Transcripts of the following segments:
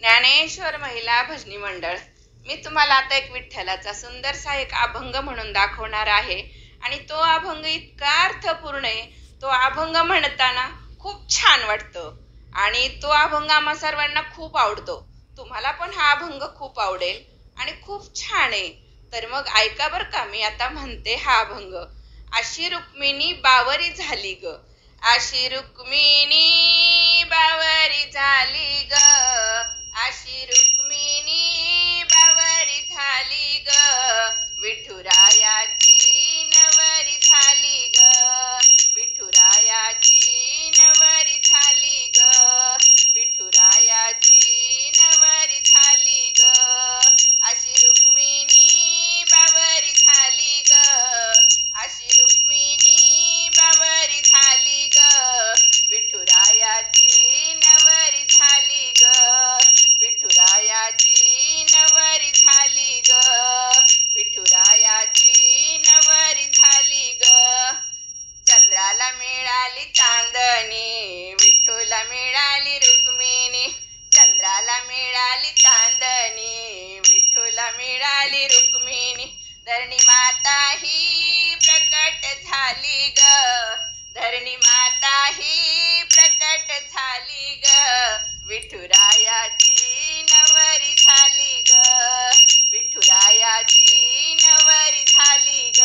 ज्ञानेश्वर महिला भजनी मंडळ. मी तुम्हाला आता एक विठ्ठलाचा सुंदरसा एक अभंग म्हणून दाखवणार आहे. आणि तो अभंग इतका अर्थपूर्ण आहे, तो अभंग म्हणताना खूप छान वाटतं आणि तो अभंग आम्हा सर्वांना खूप आवडतो. तुम्हाला पण हा अभंग खूप आवडेल आणि खूप छान आहे. तर मग ऐका बर का, मी आता म्हणते हा अभंग. अशी रुक्मिणी बावरी झाली ग, अशी रुक्मिणी बावरी झाली ग, अशी रुक्मिणी बावरी झाली ग, विठुरायाची नवरी झाली ग, विठुरायाची नवरी झाली ग, विठुरायाची नवरी झाली ग, अशी रुक्मिणी बावरी झाली ग, अशी रुक्मिणी बावरी झाली ग, विठुरायाची नवरी झाली ग, विठुरायाची नवरी झाली ग, विठुरायाची नवरी झाली ग. चंद्राला मिळाली चांदणी, विठूला मिळाली रुक्मिणी, चंद्राला मिळाली चांदणी, विठूला मिळाली रुक्मिणी, धरणी माता ही प्रकट झाली ग, धरणी माता ही प्रकट झाली ग, विठुरायाची नवरी झाली ग, विठुरायाची नवरी झाली ग,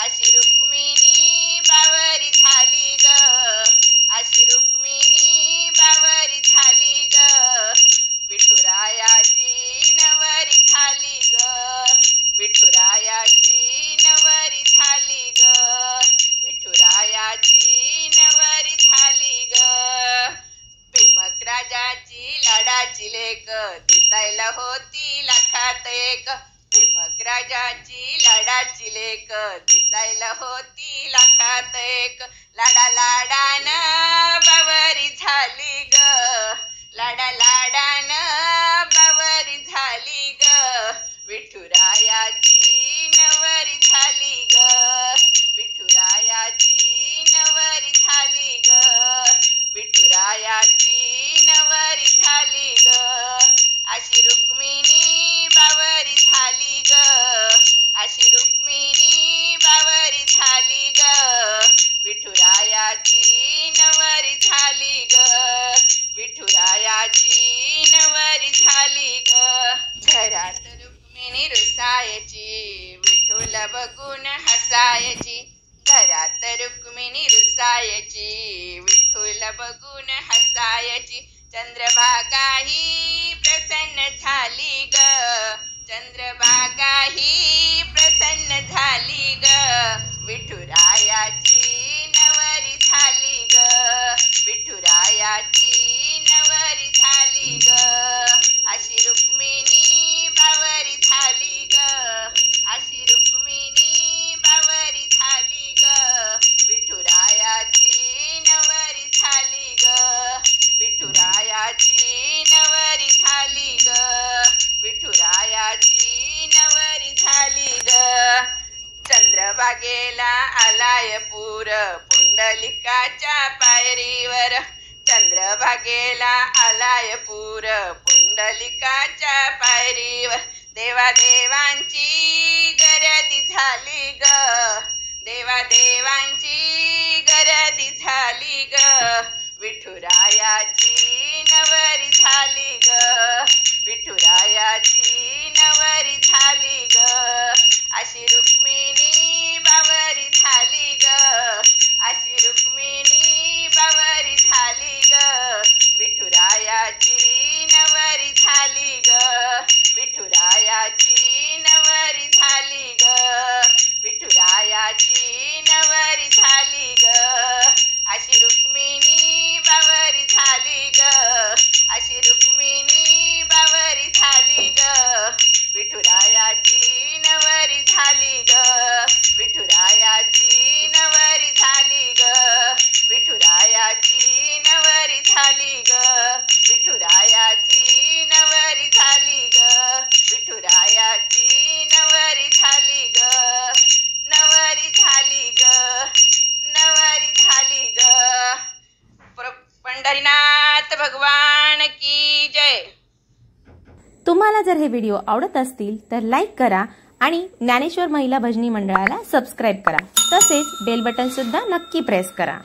अशी रुक्मिणी बावरी झाली ग, अशी रुक्मिणी बावरी झाली ग, विठुरायाची नवरी झाली ग, विठुरायाची नवरी झाली ग, विठुरायाची नवरी झाली ग. भीमक राजाची लाडाची लेक, दिसायला होती लाखात एक, भीमक राजाची लाडाची लेक, दिसायला होती लाखात एक, लाडा लाडान बावरी झाली ग, लाडा लाडान बावरी झाली ग, विठुरायाची नवरी झाली ग, विठुरायाची नवरी झाली ग, विठुरायाची नवरी झाली ग, अशी रुक्मिणी बावरी झाली ग, अशी रुक्मिणी बावरी झाली ग, विठुरायाची नवरी झाली ग, विठुरायाची नवरी झाली ग. घरात रुक्मिणी रुसायची, विठुल बघून हसायची, घरात रुक्मिणी रुसायची, विठुल बघून हसायची, चंद्रभागा ही प्रसन्न झाली ग, चंद्रभागा ही प्रसन्न झाली ग, विठुरायाची नवरी झाली ग, विठुरायाची नवरी झाली ग, अशी रुक्मिणी बावरी झाली ग, अशी रुक्मिणी बावरी झाली ग, विठुरायाची नवरी झाली ग, विठुरायाची नवरी झाली ग, विठुरायाची नवरी झाली ग. चंद्रभागेला आलाय पूर, पुंडलिकाच्या पायरीवर, चंद्रभागेला आलाय पूर, पुंडलिकाच्या पायरीवर, देवादेवांची गर्दी झाली ग, देवादेवांची गर्दी झाली ग, विठुरायाची नवरी झाली ग, विठुरायाची नवरी झाली ग, अशी रुक्मिणी बावरी झाली ग, अशी रुक्मिणी बावरी झाली ग, विठुरायाची नवरी झाली ग, विठुरायाची नवरी झाली ग, विठुरायाची नवरी झाली ग, अशी रुक्मिणी बावरी झाली ग, अशी रुक्मिणी बावरी झाली ग, विठुरायाची नवरी झाली ग, विठुरायाची नवरी झाली ग, विठुरायाची नवरी झाली ग, विठुरायाची नवरी झाली ग, विठुरायाची नवरी झाली ग, नवरी झाली ग, नवरी झाली ग. पंढरीनाथ भगवान की जय. तुम्हाला जर हे व्हिडिओ आवडत असतील तर लाईक करा आणि ज्ञानेश्वर महिला भजनी मंडळाला सबस्क्राईब करा, तसेच बेल बटन सुद्धा नक्की प्रेस करा।